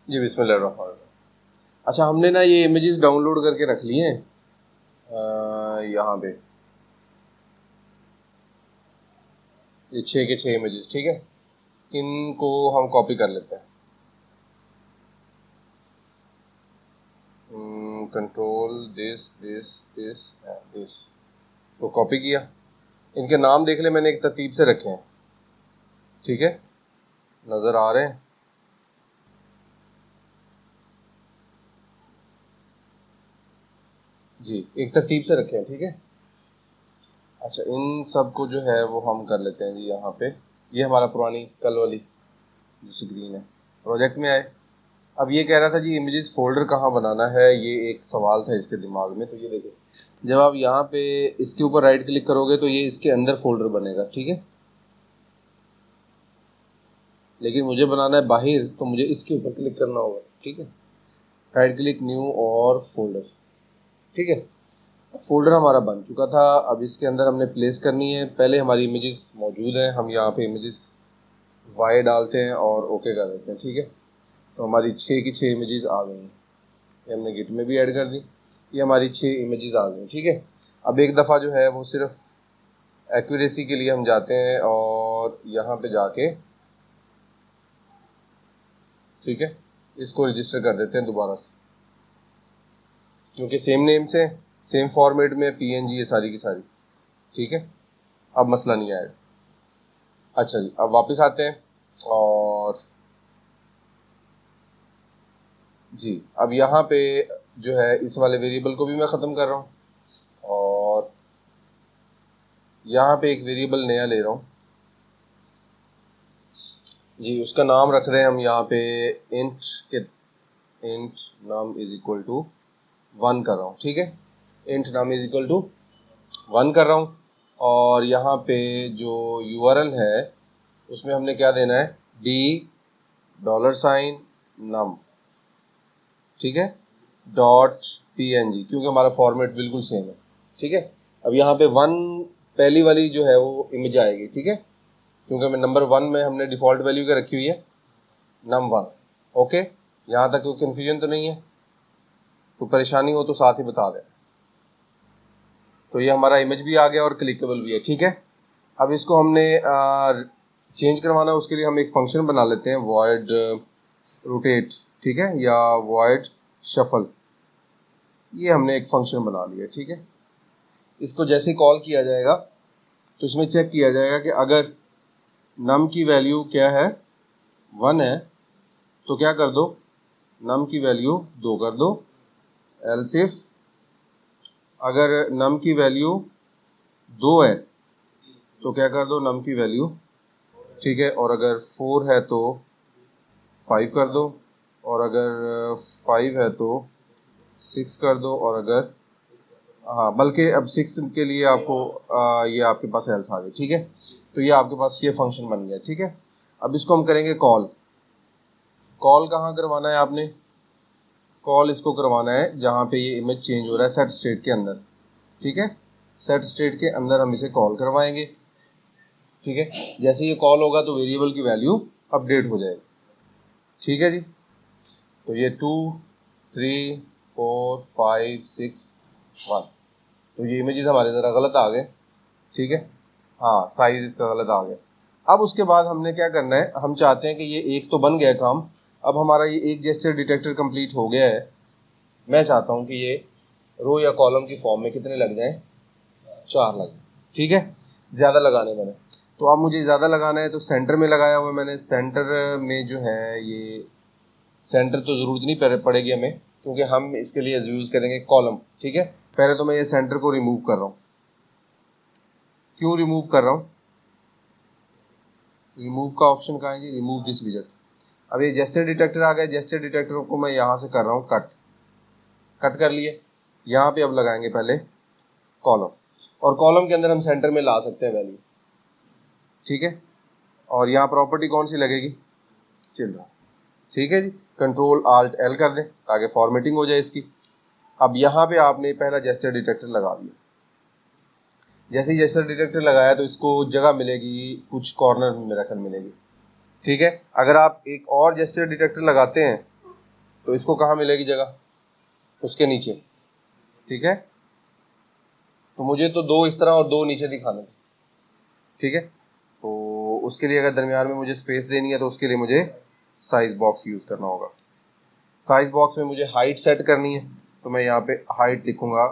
जी बिस्मिल्लाहिर्रहमानिर्रहीम। अच्छा, हमने ना ये इमेजेस डाउनलोड करके रख लिए हैं यहाँ पे, ये 6 के 6 इमेजेस, ठीक है। इनको हम कॉपी कर लेते हैं। Control this this this and this, इसको कॉपी किया। इनके नाम देख ले, मैंने एक तरतीब से रखे हैं, ठीक है, नज़र आ रहे हैं। जी, एक तरतीब से रखे हैं, ठीक है। अच्छा, इन सब को जो है वो हम कर लेते हैं जी यहाँ पे। ये हमारा पुरानी कल वाली जो स्क्रीन है, प्रोजेक्ट में आए। अब ये कह रहा था जी इमेजेस फोल्डर कहाँ बनाना है, ये एक सवाल था इसके दिमाग में। तो ये देखिए, जब आप यहाँ पे इसके ऊपर राइट क्लिक करोगे तो ये इसके अंदर फोल्डर बनेगा, ठीक है। लेकिन मुझे बनाना है बाहर, तो मुझे इसके ऊपर क्लिक करना होगा, ठीक है। राइट क्लिक, न्यू और फोल्डर, ठीक है। फोल्डर हमारा बन चुका था। अब इसके अंदर हमने प्लेस करनी है। पहले हमारी इमेजेस मौजूद हैं, हम यहाँ पे इमेजेस वाई डालते हैं और ओके कर देते हैं, ठीक है। तो हमारी 6 की 6 इमेजेस आ गई हैं। ये हमने गिट में भी ऐड कर दी। ये हमारी 6 इमेजेस आ गई, ठीक है। अब एक दफ़ा जो है वो सिर्फ एक्यूरेसी के लिए हम जाते हैं और यहाँ पे जाके, ठीक है, इसको रजिस्टर कर देते हैं दोबारा से, क्योंकि सेम नेम से सेम फॉर्मेट में पीएनजी ये सारी की सारी, ठीक है। अब मसला नहीं आएगा। अच्छा जी, अब वापस आते हैं और जी, अब यहाँ पे जो है इस वाले वेरिएबल को भी मैं ख़त्म कर रहा हूँ और यहाँ पे एक वेरिएबल नया ले रहा हूँ जी। उसका नाम रख रहे हैं हम यहाँ पे इंट के, इंट नाम इज इक्वल टू 1 कर रहा हूँ, ठीक है। इंट नाम इज इक्वल टू 1 कर रहा हूँ और यहाँ पे जो यूआरएल है उसमें हमने क्या देना है, $, नम, ठीक है, .png, क्योंकि हमारा फॉर्मेट बिल्कुल सेम है, ठीक है। अब यहाँ पे 1 पहली वाली जो है वो इमेज आएगी, ठीक है, क्योंकि हमें नंबर 1 में हमने डिफ़ॉल्ट वैल्यू क्या रखी हुई है, num1। ओके, यहाँ तक कोई कन्फ्यूजन तो नहीं है? कोई परेशानी हो तो साथ ही बता दें। तो ये हमारा इमेज भी आ गया और क्लिकेबल भी है, ठीक है। अब इसको हमने चेंज करवाना है, उसके लिए हम एक फंक्शन बना लेते हैं, वॉइड रोटेट, ठीक है, या वॉइड शफल। ये हमने एक फंक्शन बना लिया, ठीक है। इसको जैसे कॉल किया जाएगा तो इसमें चेक किया जाएगा कि अगर नम की वैल्यू क्या है, 1 है, तो क्या कर दो, नम की वैल्यू 2 कर दो। एल्स इफ अगर नम की वैल्यू 2 है तो क्या कर दो, नम की वैल्यू, ठीक है। और अगर 4 है तो 5 कर दो, और अगर 5 है तो 6 कर दो, और अगर, हाँ, बल्कि अब 6 के लिए आपको ये आपके पास एल्स आ गई, ठीक है। तो ये आपके पास ये फंक्शन बन गया, ठीक है। अब इसको हम करेंगे कॉल। कॉल कहाँ करवाना है आपने, कॉल इसको करवाना है जहाँ पे ये इमेज चेंज हो रहा है, सेट स्टेट के अंदर, ठीक है। सेट स्टेट के अंदर हम इसे कॉल करवाएंगे, ठीक है। जैसे ये कॉल होगा तो वेरिएबल की वैल्यू अपडेट हो जाएगी, ठीक है जी। तो ये 2 3 4 5 6 1, तो ये इमेजेस हमारे ज़रा गलत आ गए, ठीक है। हाँ, साइज इसका गलत आ गया। अब उसके बाद हमने क्या करना है, हम चाहते हैं कि ये एक तो बन गया काम। अब हमारा ये एक जेस्चर डिटेक्टर कंप्लीट हो गया है। मैं चाहता हूँ कि ये रो या कॉलम की फॉर्म में कितने लग जाएं, 4 लग, ठीक है। ज़्यादा लगाने मैंने, तो अब मुझे ज़्यादा लगाना है तो सेंटर में लगाया हुआ है मैंने। सेंटर में जो है ये सेंटर तो ज़रूरत नहीं पड़ेगी हमें, क्योंकि हम इसके लिए यूज़ करेंगे कॉलम, ठीक है। पहले तो मैं ये सेंटर को रिमूव कर रहा हूँ। क्यों रिमूव कर रहा हूँ, रिमूव का ऑप्शन कहाँ है जी, रिमूव दिस विजेट। अब ये जेस्चर डिटेक्टर आ गया, जेस्चर डिटेक्टर को मैं यहाँ से कर रहा हूँ कट, कट कर लिए। यहाँ पे अब लगाएंगे पहले कॉलम, और कॉलम के अंदर हम सेंटर में ला सकते हैं वैल्यू, ठीक है। और यहाँ प्रॉपर्टी कौन सी लगेगी, चिल्ड्रन, ठीक है जी। कंट्रोल आल्ट एल कर दें ताकि फॉर्मेटिंग हो जाए इसकी। अब यहाँ पे आपने पहला जेस्चर डिटेक्टर लगा दिया। जैसे ही जेस्चर डिटेक्टर लगाया तो इसको जगह मिलेगी, कुछ कॉर्नर में रखन मिलेगी, ठीक है। अगर आप एक और जेस्चर डिटेक्टर लगाते हैं तो इसको कहाँ मिलेगी जगह, उसके नीचे, ठीक है। तो मुझे तो 2 इस तरह और 2 नीचे दिखाने हैं, ठीक है। तो उसके लिए अगर दरमियान में मुझे स्पेस देनी है तो उसके लिए मुझे साइज बॉक्स यूज़ करना होगा। साइज बॉक्स में मुझे हाइट सेट करनी है, तो मैं यहाँ पे हाइट लिखूँगा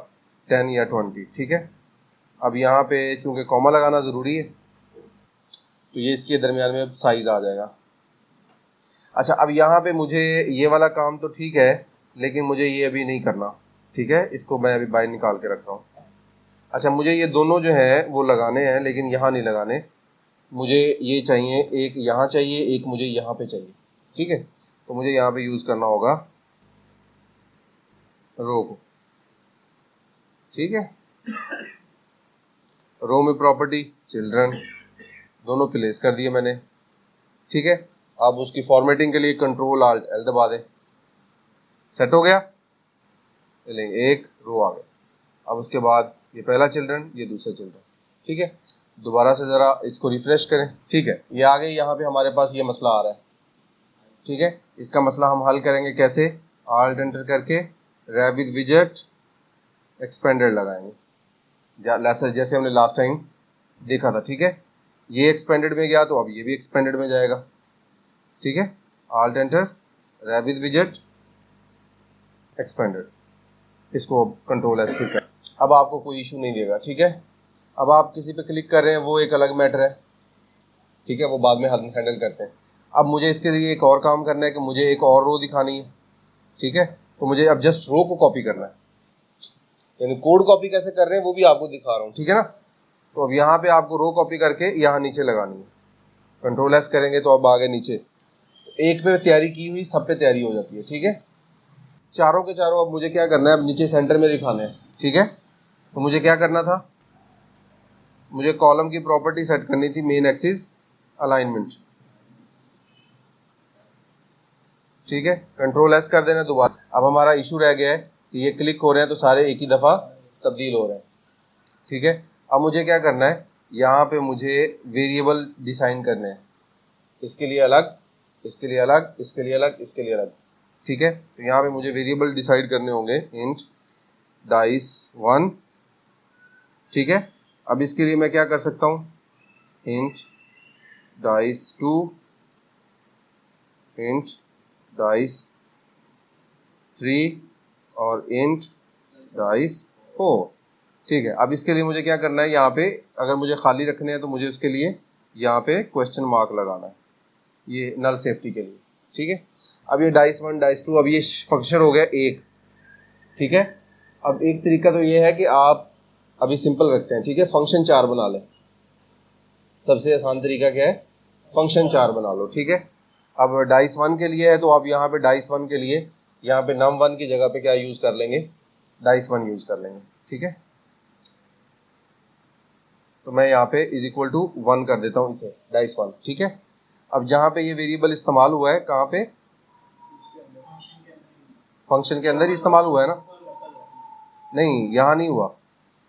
10 या 20, ठीक है। अब यहाँ पे चूँकि कॉमा लगाना ज़रूरी है, तो ये इसके दरमियान में साइज़ आ जाएगा। अच्छा, अब यहाँ पे मुझे ये वाला काम तो ठीक है, लेकिन मुझे ये अभी नहीं करना, ठीक है। इसको मैं अभी बाहर निकाल के रख रहा हूँ। अच्छा, मुझे ये दोनों जो है वो लगाने हैं, लेकिन यहाँ नहीं लगाने, मुझे ये चाहिए, एक यहाँ चाहिए, एक मुझे यहाँ पे चाहिए, ठीक है। तो मुझे यहाँ पे यूज़ करना होगा रो को, ठीक है। रो में प्रॉपर्टी चिल्ड्रन दोनों प्लेस कर दिए मैंने, ठीक है। अब उसकी फॉर्मेटिंग के लिए कंट्रोल आल्ट एल दबा दें, सेट हो गया। चलिए, एक रो आ गया। अब उसके बाद ये पहला चिल्ड्रन, ये दूसरा चिल्ड्रन, ठीक है। दोबारा से ज़रा इसको रिफ्रेश करें, ठीक है। ये आ गई, यहाँ पे हमारे पास ये मसला आ रहा है, ठीक है। इसका मसला हम हल करेंगे कैसे, आल्ट एंटर करके रैबिट विजेट एक्सपेंडेड लगाएंगे, जैसे हमने लास्ट टाइम देखा था, ठीक है। ये एक्सपेंडेड में गया तो अब ये भी एक्सपेंडेड में जाएगा, ठीक है। आल्ट एंटर रैबिट विजेट एक्सपेंडेड, इसको कंट्रोल एस पे कर। अब आपको कोई इशू नहीं देगा, ठीक है। अब आप किसी पे क्लिक कर रहे हैं, वो एक अलग मैटर है, ठीक है, वो बाद में हैंडल करते हैं। अब मुझे इसके लिए एक और काम करना है कि मुझे एक और रो दिखानी है, ठीक है। तो मुझे अब जस्ट रो को कॉपी करना है, यानी कोड कॉपी कैसे कर रहे हैं वो भी आपको दिखा रहा हूँ, ठीक है ना। तो अब यहाँ पे आपको रो कॉपी करके यहाँ नीचे लगानी है, कंट्रोल एस करेंगे तो अब आगे नीचे एक पे तैयारी की हुई सब पे तैयारी हो जाती है, ठीक है। चारों के चारों अब मुझे क्या करना है, अब नीचे सेंटर में दिखाने हैं, ठीक है। तो मुझे क्या करना था, मुझे कॉलम की प्रॉपर्टी सेट करनी थी मेन एक्सिस अलाइनमेंट, ठीक है। कंट्रोल एस कर देना दोबारा। अब हमारा इशू रह गया है कि ये क्लिक हो रहे हैं तो सारे एक ही दफ़ा तब्दील हो रहे हैं, ठीक है। अब मुझे क्या करना है, यहाँ पे मुझे वेरिएबल डिसाइन करने हैं, इसके लिए अलग, इसके लिए अलग, इसके लिए अलग, इसके लिए अलग, ठीक है। तो यहाँ पे मुझे वेरिएबल डिसाइड करने होंगे, इंट डाइस 1, ठीक है। अब इसके लिए मैं क्या कर सकता हूँ, इंट डाइस 2, इंट डाइस 3 और इंट डाइस 4, ठीक है। अब इसके लिए मुझे क्या करना है, यहाँ पे अगर मुझे खाली रखने हैं तो मुझे उसके लिए यहाँ पे क्वेश्चन मार्क लगाना है, ये नल सेफ्टी के लिए, ठीक है। अब ये डाइस 1 डाइस 2, अब ये फंक्शन हो गया एक, ठीक है। अब एक तरीका तो ये है कि आप अभी सिंपल रखते हैं, ठीक है, फंक्शन 4 बना लें। सबसे आसान तरीका क्या है, फंक्शन 4 बना लो, ठीक है। अब डाइस 1 के लिए है तो आप यहाँ पे डाइस 1 के लिए यहाँ पे नम 1 की जगह पे क्या यूज़ कर लेंगे, डाइस 1 यूज़ कर लेंगे, ठीक है। तो मैं यहाँ पे इज इक्वल टू 1 कर देता हूँ इसे, डाइस 1, ठीक है। अब जहाँ पे ये वेरिएबल इस्तेमाल हुआ है, कहाँ पे, फंक्शन के अंदर ही इस्तेमाल हुआ है ना, नहीं यहाँ नहीं हुआ,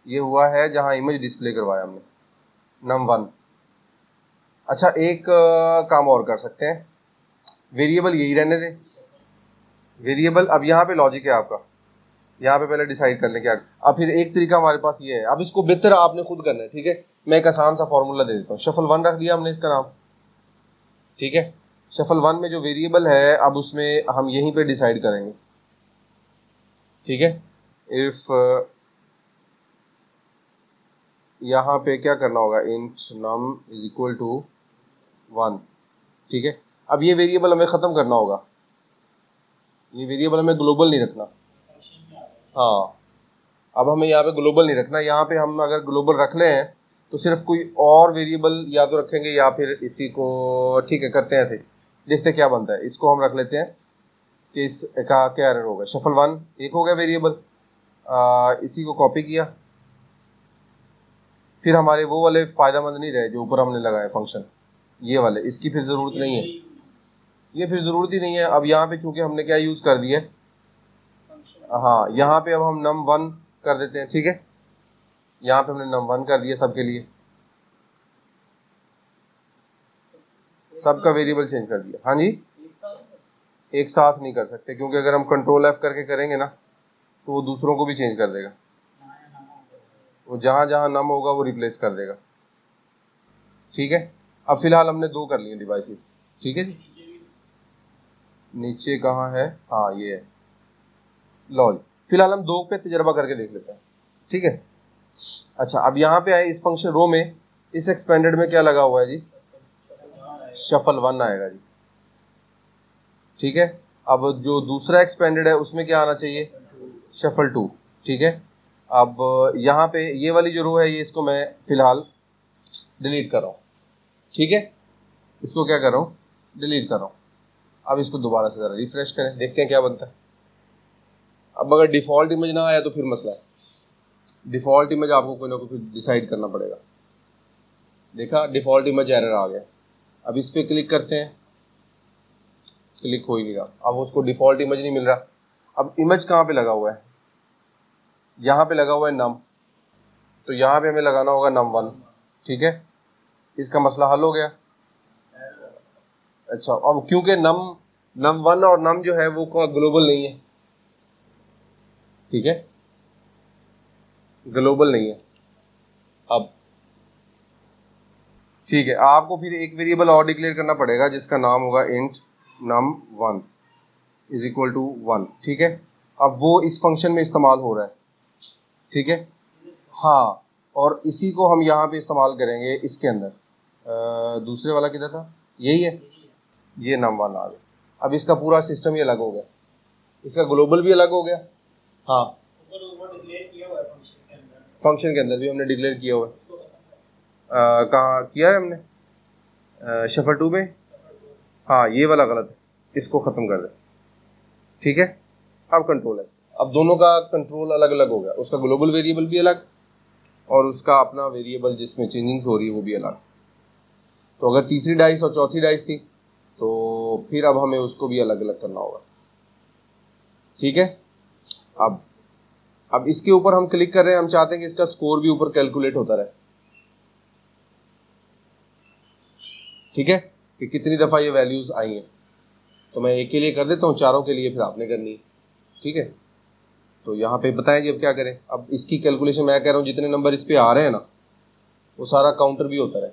ये हुआ है जहाँ इमेज डिस्प्ले करवाया हमने, नम 1। अच्छा, एक काम और कर सकते हैं, वेरिएबल यही रहने दें, वेरिएबल। अब यहाँ पे लॉजिक है आपका, यहाँ पे पहले डिसाइड कर लें क्या। अब फिर एक तरीका हमारे पास ये है, अब इसको बेहतर आपने खुद करना है, ठीक है। मैं एक आसान सा फॉर्मूला दे देता हूँ, शफल 1 रख दिया हमने इसका नाम, ठीक है। शफल 1 में जो वेरिएबल है अब उसमें हम यहीं पे डिसाइड करेंगे, ठीक है। इफ यहाँ पे क्या करना होगा, int num is equal to 1, ठीक है। अब ये वेरिएबल हमें ख़त्म करना होगा, ये वेरिएबल हमें ग्लोबल नहीं रखना, हाँ। अब हमें यहाँ पे ग्लोबल नहीं रखना, यहाँ पे हम अगर ग्लोबल रख लें तो सिर्फ कोई और वेरिएबल या तो रखेंगे या फिर इसी को, ठीक है, करते हैं ऐसे, देखते क्या बनता है। इसको हम रख लेते हैं कि इसका क्या एरर होगा, शफल 1 एक हो गया वेरिएबल, इसी को कॉपी किया, फिर हमारे वो वाले फ़ायदेमंद नहीं रहे जो ऊपर हमने लगाए फंक्शन, ये वाले, इसकी फिर ज़रूरत नहीं है, ये फिर ज़रूरत ही नहीं है। अब यहाँ पे चूँकि हमने क्या यूज़ कर दिया, हाँ, यहाँ पे अब हम नम 1 कर देते हैं, ठीक है। यहाँ पे हमने नम 1 कर दिया सबके लिए, सबका वेरिएबल चेंज कर दिया, हाँ जी, एक साथ नहीं कर सकते, क्योंकि अगर हम कंट्रोल F करके करेंगे ना तो वो दूसरों को भी चेंज कर देगा, वो जहाँ जहाँ नम होगा वो रिप्लेस कर देगा। ठीक है, अब फिलहाल हमने 2 कर लिए डिवाइसेस। ठीक है जी, नीचे कहाँ है, हाँ ये है। लो फिलहाल हम 2 पे तजर्बा करके देख लेते हैं। ठीक है, अच्छा अब यहाँ पे आए इस फंक्शन रो में, इस एक्सपेंडेड में क्या लगा हुआ है जी, शफल 1 आएगा जी। ठीक है, अब जो दूसरा एक्सपेंडेड है उसमें क्या आना चाहिए, शफल 2। ठीक है, अब यहाँ पे ये वाली जो रो है ये इसको मैं फिलहाल डिलीट कर रहा हूँ। ठीक है, इसको क्या कर रहा हूँ, डिलीट कर रहा हूँ। अब इसको दोबारा से ज़रा रिफ्रेश करें, देखते हैं क्या बनता है। अब अगर डिफ़ॉल्ट इमेज ना आया तो फिर मसला है, डिफ़ॉल्ट इमेज आपको कोई ना कोई डिसाइड करना पड़ेगा। देखा, डिफ़ॉल्ट इमेज एरर आ गया। अब इस पर क्लिक करते हैं, क्लिक हो ही नहीं रहा, अब उसको डिफ़ॉल्ट इमेज नहीं मिल रहा। अब इमेज कहाँ पे लगा हुआ है, यहाँ पे लगा हुआ है नम, तो यहाँ पे हमें लगाना होगा num1। ठीक है, इसका मसला हल हो गया। अच्छा, अब क्योंकि num1 और num जो है वो ग्लोबल नहीं है। ठीक है, ग्लोबल नहीं है। अब ठीक है, आपको फिर एक वेरिएबल और डिक्लेयर करना पड़ेगा जिसका नाम होगा int num1 is equal to 1। ठीक है, अब वो इस फंक्शन में इस्तेमाल हो रहा है। ठीक है, हाँ, और इसी को हम यहाँ पे इस्तेमाल करेंगे इसके अंदर। दूसरे वाला किधर था, यही है, ये num1 आ गया। अब इसका पूरा सिस्टम ही अलग हो गया, इसका ग्लोबल भी अलग हो गया। हाँ, फंक्शन के अंदर भी हमने डिक्लेयर किया हुआ है। कहाँ किया है हमने, शफल 2 में। हाँ, ये वाला गलत है, इसको ख़त्म कर दे। ठीक है, अब कंट्रोल है, अब दोनों का कंट्रोल अलग अलग हो गया, उसका ग्लोबल वेरिएबल भी अलग और उसका अपना वेरिएबल जिसमें चेंजिंग्स हो रही है वो भी अलग। तो अगर तीसरी डाइस और चौथी डाइस थी तो फिर अब हमें उसको भी अलग अलग करना होगा। ठीक है, अब इसके ऊपर हम क्लिक कर रहे हैं, हम चाहते हैं कि इसका स्कोर भी ऊपर कैलकुलेट होता रहे। ठीक है, कि कितनी दफ़ा ये वैल्यूज़ आई हैं, तो मैं एक के लिए कर देता हूँ, चारों के लिए फिर आपने करनी है। ठीक है, तो यहाँ पे बताएं जी अब क्या करें। अब इसकी कैलकुलेशन मैं कह रहा हूँ जितने नंबर इस पे आ रहे हैं ना वो सारा काउंटर भी होता रहे।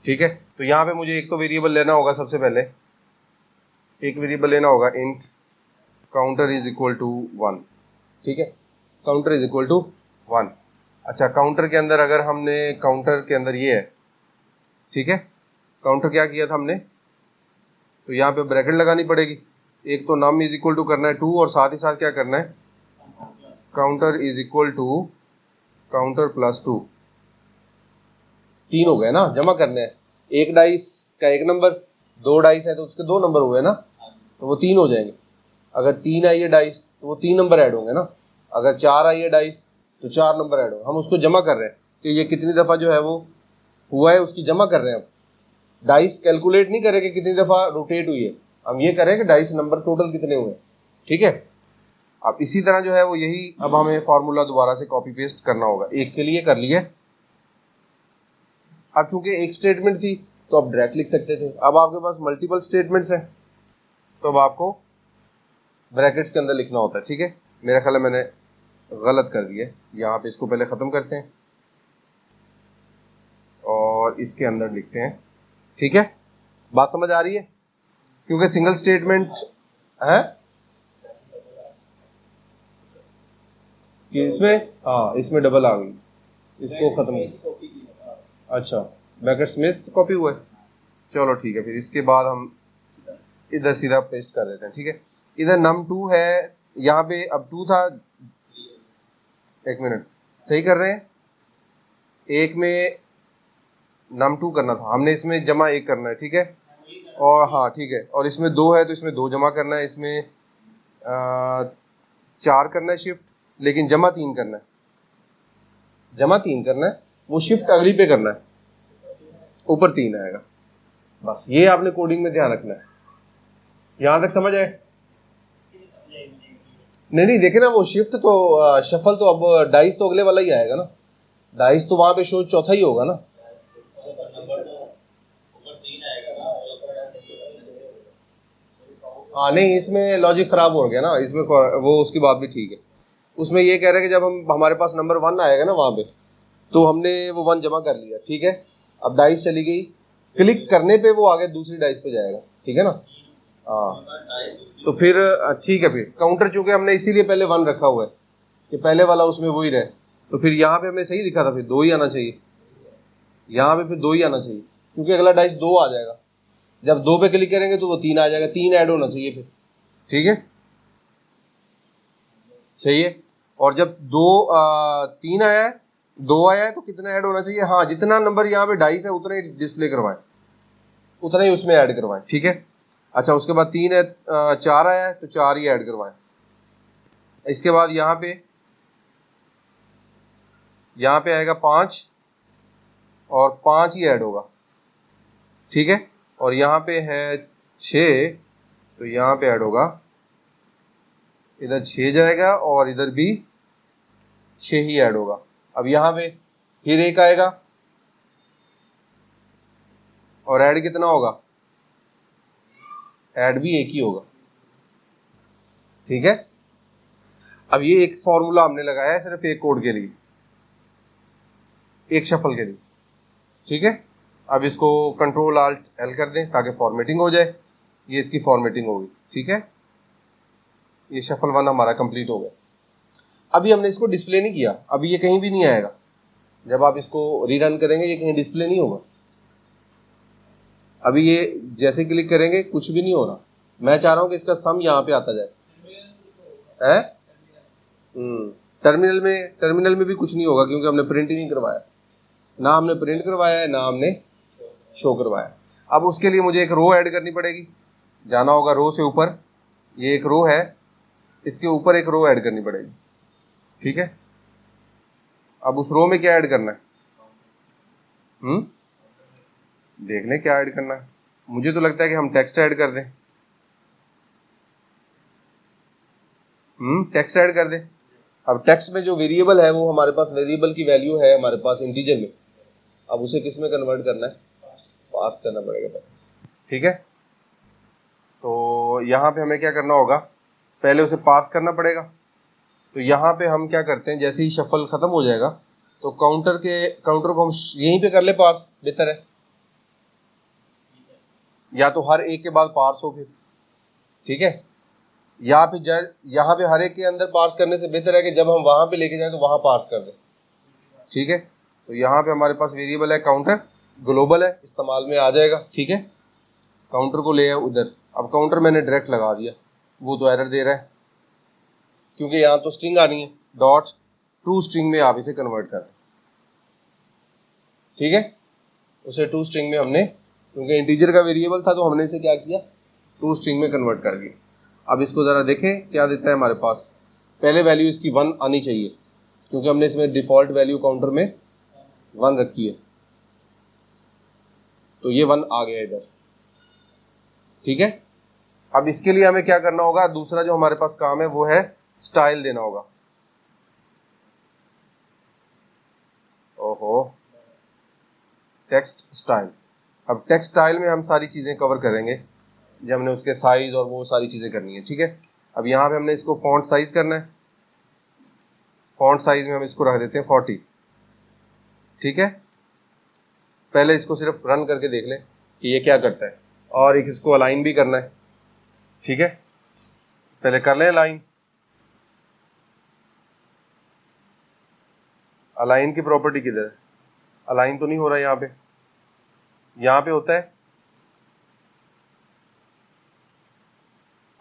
ठीक है, तो यहाँ पे मुझे एक तो वेरिएबल लेना होगा, सबसे पहले एक वेरिएबल लेना होगा int counter is equal to 1। ठीक है, काउंटर इज इक्वल टू 1। अच्छा, काउंटर के अंदर अगर हमने, काउंटर के अंदर ये है, ठीक है, काउंटर क्या किया था हमने, तो यहाँ पे ब्रैकेट लगानी पड़ेगी। एक तो नम इज इक्वल टू करना है 2 और साथ ही साथ क्या करना है, counter is equal to counter plus 2। 3 हो गए ना, जमा करने हैं। एक डाइस का एक नंबर, 2 डाइस है तो उसके 2 नंबर हुए ना, तो वो 3 हो जाएंगे। अगर 3 आई है डाइस तो वो 3 नंबर ऐड होंगे ना, अगर 4 आई है डाइस तो 4 नंबर ऐड होंगे। हम उसको जमा कर रहे हैं कि ये कितनी दफ़ा जो है वो हुआ है उसकी जमा कर रहे हैं। अब डाइस कैलकुलेट नहीं करें कि कितनी दफ़ा रोटेट हुई है, हम ये करें कि डाइस नंबर टोटल कितने हुए। ठीक है, अब इसी तरह जो है वो यही, अब हमें फार्मूला दोबारा से कॉपी पेस्ट करना होगा। एक के लिए कर लिए, अब चूंकि एक स्टेटमेंट थी तो आप डायरेक्ट लिख सकते थे, अब आपके पास मल्टीपल स्टेटमेंट्स हैं तो अब आपको ब्रैकेट्स के अंदर लिखना होता है। ठीक है, मेरा ख्याल है मैंने गलत कर दिया, यहाँ पे इसको पहले ख़त्म करते हैं और इसके अंदर लिखते हैं। ठीक है, बात समझ आ रही है, क्योंकि सिंगल स्टेटमेंट है कि इसमें, हाँ इसमें डबल आ गई, इसको ख़त्म। अच्छा, ब्रैकेट्स में कॉपी हुआ है, चलो ठीक है, फिर इसके बाद हम इधर सीधा पेस्ट कर देते हैं। ठीक है, इधर num2 है, यहाँ पे अब 2 था, एक मिनट, सही कर रहे हैं, एक में num2 करना था हमने, इसमें जमा 1 करना है। ठीक है, और हाँ ठीक है, और इसमें 2 है तो इसमें 2 जमा करना है, इसमें 4 करना है शिफ्ट, लेकिन जमा 3 करना है, जमा 3 करना है, वो शिफ्ट अगली पे करना है, ऊपर 3 आएगा। बस ये आपने कोडिंग में ध्यान रखना है। यहाँ तक समझ आए? नहीं नहीं, देखे ना वो शिफ्ट तो शफल तो अब डाइस तो अगले वाला ही आएगा ना, डाइस तो वहां पे शो चौथा ही होगा ना। हाँ नहीं, इसमें लॉजिक खराब हो गया ना, इसमें वो उसकी बात भी ठीक है। उसमें ये कह रहे हैं कि जब हम हमारे पास नंबर 1 आएगा ना वहाँ पे, तो हमने वो 1 जमा कर लिया, ठीक है। अब डाइस चली गई, क्लिक करने पे वो आगे दूसरी डाइस पे जाएगा, ठीक है ना। हाँ तो फिर ठीक है, फिर काउंटर चूंकि हमने इसीलिए पहले 1 रखा हुआ है कि पहले वाला उसमें वही रहे, तो फिर यहाँ पे हमें सही लिखा था, फिर 2 ही आना चाहिए, यहाँ पे फिर 2 ही आना चाहिए, क्योंकि अगला डाइस 2 आ जाएगा। जब 2 पे क्लिक करेंगे तो वो 3 आ जाएगा, 3 ऐड होना चाहिए फिर, ठीक है, सही है। और जब 3 आया है, 2 आया है, तो कितना ऐड होना चाहिए, हाँ जितना नंबर यहाँ पे डाइस है उतना ही डिस्प्ले करवाएं, उतना ही उसमें ऐड करवाएं, ठीक है। अच्छा उसके बाद 3 है, 4 आया है तो 4 ही ऐड करवाएं। इसके बाद यहाँ पे आएगा 5 और 5 ही ऐड होगा, ठीक है। और यहाँ पे है 6 तो यहाँ पे ऐड होगा, इधर 6 जाएगा और इधर भी 6 ही ऐड होगा। अब यहाँ पे फिर 1 आएगा और ऐड कितना होगा, ऐड भी 1 ही होगा, ठीक है। अब ये एक फॉर्मूला हमने लगाया है सिर्फ एक कोड के लिए, एक शफल के लिए, ठीक है। अब इसको कंट्रोल आल्ट एल कर दें ताकि फॉर्मेटिंग हो जाए, ये इसकी फॉर्मेटिंग होगी, ठीक है। ये शफल 1 हमारा कंप्लीट हो गया। अभी हमने इसको डिस्प्ले नहीं किया, अभी ये कहीं भी नहीं आएगा, जब आप इसको रीरन करेंगे ये कहीं डिस्प्ले नहीं होगा। अभी ये जैसे क्लिक करेंगे कुछ भी नहीं हो रहा, मैं चाह रहा हूं कि इसका सम यहाँ पे आता जाए, है। टर्मिनल में भी कुछ नहीं होगा क्योंकि हमने प्रिंट ही नहीं करवाया, ना हमने प्रिंट करवाया है ना हमने शो करवाया। अब उसके लिए मुझे एक रो ऐड करनी पड़ेगी, जाना होगा रो से ऊपर, ये एक रो है, इसके ऊपर एक रो ऐड करनी पड़ेगी, ठीक है। अब उस रो में क्या ऐड करना है, देख लें क्या ऐड करना है। मुझे तो लगता है कि हम टेक्स्ट ऐड कर दें, टेक्स्ट ऐड कर दें। अब टेक्स्ट में जो वेरिएबल है वो हमारे पास वेरिएबल की वैल्यू है हमारे पास इंटीजर में, अब उसे किस में कन्वर्ट करना है, पास करना पड़ेगा, ठीक है। तो यहाँ पे हमें क्या करना होगा, पहले उसे पास करना पड़ेगा। तो यहाँ पे हम क्या करते हैं, जैसे ही शफल खत्म हो जाएगा तो काउंटर को हम यहीं पे कर ले पास, बेहतर है, या तो हर एक के बाद पार्स हो फिर, ठीक है। यहाँ पे हर एक के अंदर पार्स करने से बेहतर है कि जब हम वहां पे लेके जाए तो वहां पार्स कर दें, ठीक है। तो यहाँ पे हमारे पास वेरिएबल है काउंटर, ग्लोबल है, इस्तेमाल में आ जाएगा, ठीक है। काउंटर को ले आए उधर, अब काउंटर मैंने डायरेक्ट लगा दिया, वो तो एरर दे रहा है क्योंकि यहाँ तो स्ट्रिंग आनी है, डॉट टू स्ट्रिंग में आप इसे कन्वर्ट कर, ठीक है। उसे टू स्ट्रिंग में हमने, क्योंकि इंटीजर का वेरिएबल था तो हमने इसे क्या किया, टू स्ट्रिंग में कन्वर्ट कर दिया। अब इसको ज़रा देखें क्या देता है हमारे पास, पहले वैल्यू इसकी 1 आनी चाहिए क्योंकि हमने इसमें डिफ़ॉल्ट वैल्यू काउंटर में 1 रखी है, तो ये 1 आ गया इधर, ठीक है। अब इसके लिए हमें क्या करना होगा, दूसरा जो हमारे पास काम है वो है स्टाइल देना होगा। ओहो, टेक्स्ट स्टाइल। अब टेक्स्ट स्टाइल में हम सारी चीज़ें कवर करेंगे जब हमने उसके साइज और वो सारी चीज़ें करनी है, ठीक है। अब यहाँ पे हमने इसको फॉन्ट साइज करना है, फॉन्ट साइज में हम इसको रख देते हैं 40, ठीक है। पहले इसको सिर्फ रन करके देख लें कि ये क्या करता है, और एक इसको अलाइन भी करना है, ठीक है। पहले कर लें अलाइन, अलाइन की प्रॉपर्टी किधर है, अलाइन तो नहीं हो रहा यहाँ पे होता है।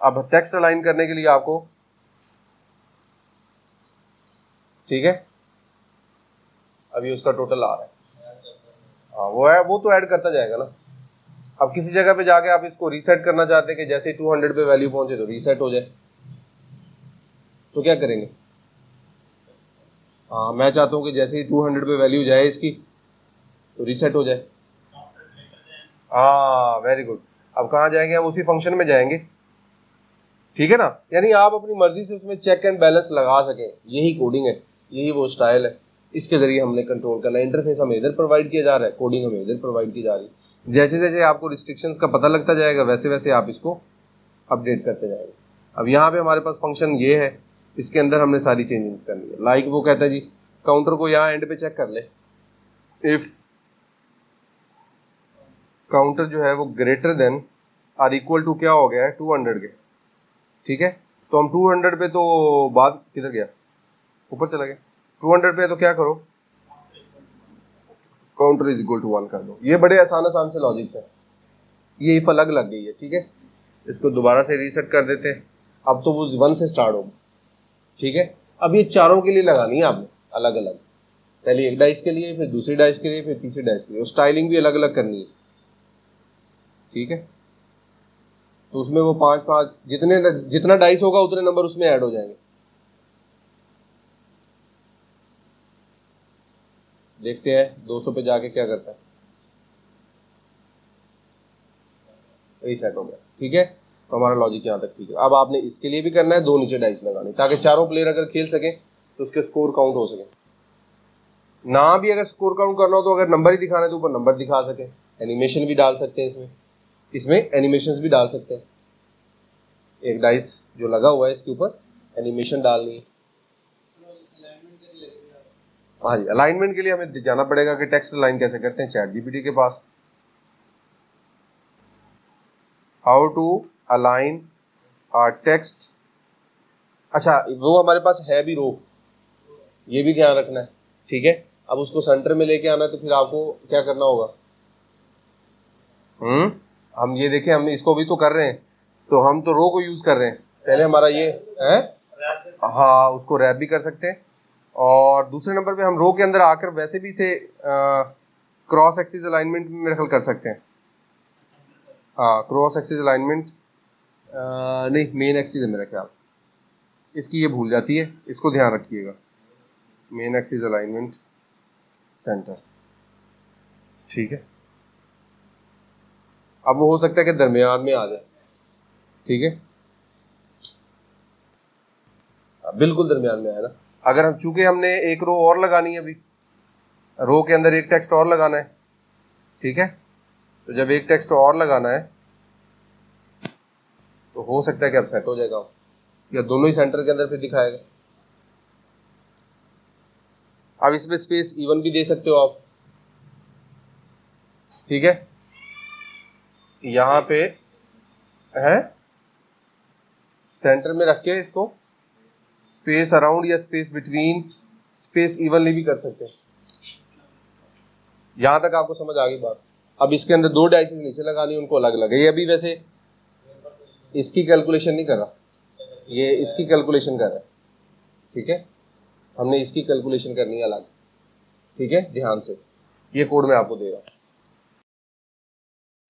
अब टेक्स्ट अलाइन करने के लिए आपको, ठीक है, अभी उसका टोटल आ रहा है, हाँ वो है, वो तो ऐड करता जाएगा ना। अब किसी जगह पे जाके आप इसको रीसेट करना चाहते हैं कि जैसे 200 पे वैल्यू पहुंचे तो रीसेट हो जाए, तो क्या करेंगे, हाँ मैं चाहता हूँ कि जैसे ही 200 पे वैल्यू जाए इसकी तो रीसेट हो जाए, हाँ वेरी गुड। अब कहाँ जाएंगे, हम उसी फंक्शन में जाएंगे, ठीक है ना। यानी आप अपनी मर्जी से उसमें चेक एंड बैलेंस लगा सकें, यही कोडिंग है, यही वो स्टाइल है, इसके जरिए हमने कंट्रोल करना है। इंटरफेस हमें इधर प्रोवाइड किया जा रहा है, कोडिंग हमें इधर प्रोवाइड की जा रही है। जैसे जैसे आपको रिस्ट्रिक्शंस का पता लगता जाएगा वैसे वैसे आप इसको अपडेट करते जाएंगे। अब यहाँ पे हमारे पास फंक्शन ये है, इसके अंदर हमने सारी चेंजेस करनी है। लाइक वो कहता है जी काउंटर को यहाँ एंड पे चेक कर ले, इफ काउंटर जो है वो greater than or equal to क्या हो गया है 200 के, ठीक है। तो हम 200 पे तो बाद किधर गया, ऊपर चला गया। 200 पे तो क्या करो, काउंटर इज इक्वल टू 1 कर दो। ये बड़े आसान आसान से लॉजिक है, ये इफ अलग लग गई है, ठीक है। इसको दोबारा से रीसेट कर देते हैं। अब तो वो 1 से स्टार्ट होगा, ठीक है। अब ये चारों के लिए लगानी है आपने अलग अलग, पहले एक डाइस के लिए, फिर दूसरी डाइस के लिए, फिर तीसरी डाइस के लिए, और स्टाइलिंग भी अलग अलग करनी है, ठीक है। तो उसमें वो 5-5 जितना डाइस होगा उतने नंबर उसमें ऐड हो जाएंगे। देखते हैं 200 पे जाके क्या करता है। रीसेट हो गया, ठीक है। तो हमारा लॉजिक यहाँ तक ठीक है। अब आपने इसके लिए भी करना है, 2 नीचे डाइस लगाने, ताकि चारों प्लेयर अगर खेल सके तो उसके स्कोर काउंट हो सके। ना भी अगर स्कोर काउंट करना हो तो अगर नंबर ही दिखाना है तो ऊपर नंबर दिखा सके। एनिमेशन भी डाल सकते हैं इसमें एनिमेशंस भी डाल सकते हैं। एक डाइस जो लगा हुआ है इसके ऊपर एनिमेशन डालनी है। हाँ जी, अलाइनमेंट के लिए हमें जाना पड़ेगा कि टेक्स्ट अलाइन कैसे करते हैं, चैट जीपीटी के पास। हाउ टू अलाइन टेक्स्ट, अच्छा वो हमारे पास है भी रो, ये भी ध्यान रखना है, ठीक है। अब उसको सेंटर में लेके आना है तो फिर आपको क्या करना होगा। हम ये देखें, हम इसको भी तो कर रहे हैं, तो हम तो रो को यूज कर रहे हैं। पहले हमारा ये है, हाँ उसको रैप भी कर सकते हैं। और दूसरे नंबर पे हम रो के अंदर आकर वैसे भी इसे क्रॉस एक्सिस अलाइनमेंट में मेरे ख्याल कर सकते हैं। हाँ क्रॉस एक्सिस अलाइनमेंट नहीं, मेन एक्सिस है मेरा ख्याल, इसकी ये भूल जाती है, इसको ध्यान रखिएगा। मेन एक्सिस अलाइनमेंट सेंटर, ठीक है। अब वो हो सकता है कि दरमियान में आ जाए, ठीक है, बिल्कुल दरमियान में आया ना। अगर हम चूंकि हमने एक रो और लगानी है, अभी रो के अंदर एक टेक्स्ट और लगाना है, ठीक है। तो जब एक टेक्स्ट और लगाना है तो हो सकता है कि अब सेट हो जाएगा, या दोनों ही सेंटर के अंदर फिर दिखाएगा। अब इसमें स्पेस इवन भी दे सकते हो आप, ठीक है। यहाँ पे है सेंटर में रख के इसको स्पेस अराउंड या स्पेस बिटवीन, स्पेस इवनली भी कर सकते हैं। यहां तक आपको समझ आ गई बात। अब इसके अंदर 2 डाइसेस नीचे लगानी, उनको अलग अलग है। ये अभी वैसे इसकी कैलकुलेशन नहीं कर रहा, ये इसकी कैलकुलेशन कर रहा है, ठीक है। हमने इसकी कैलकुलेशन करनी है अलग, ठीक है, ध्यान से। ये कोड मैं आपको दे रहा हूं।